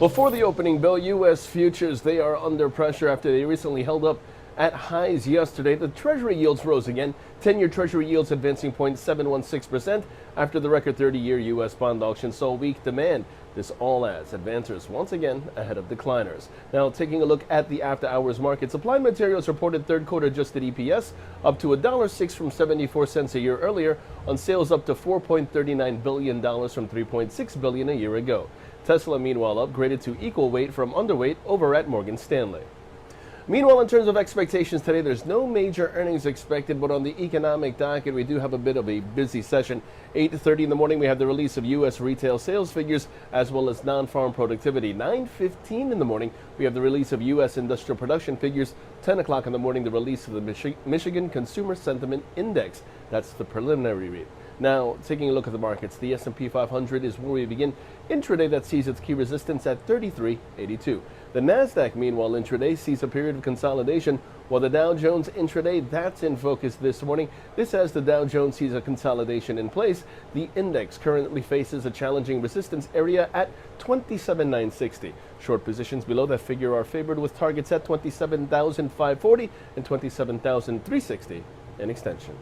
Before the opening bell, U.S. futures, they are under pressure after they recently held up at highs yesterday. The Treasury yields rose again. 10-year Treasury yields advancing 0.716% after the record 30-year U.S. bond auction saw weak demand. This all as advancers once again ahead of decliners. Now, taking a look at the after-hours market, Applied Materials reported third quarter adjusted EPS up to $1.06 from 74 cents a year earlier on sales up to $4.39 billion from $3.6 billion a year ago. Tesla, meanwhile, upgraded to equal weight from underweight over at Morgan Stanley. Meanwhile, in terms of expectations today, there's no major earnings expected, but on the economic docket, we do have a bit of a busy session. 8:30 in the morning, we have the release of U.S. retail sales figures as well as non-farm productivity. 9:15 in the morning, we have the release of U.S. industrial production figures. 10 o'clock in the morning, the release of the Michigan Consumer Sentiment Index. That's the preliminary read. Now, taking a look at the markets, the S&P 500 is where we begin. Intraday, that sees its key resistance at 33.82. The Nasdaq, meanwhile, intraday sees a period of consolidation, while the Dow Jones intraday, that's in focus this morning. This as the Dow Jones sees a consolidation in place. The index currently faces a challenging resistance area at 27,960. Short positions below that figure are favored with targets at 27,540 and 27,360 in extension.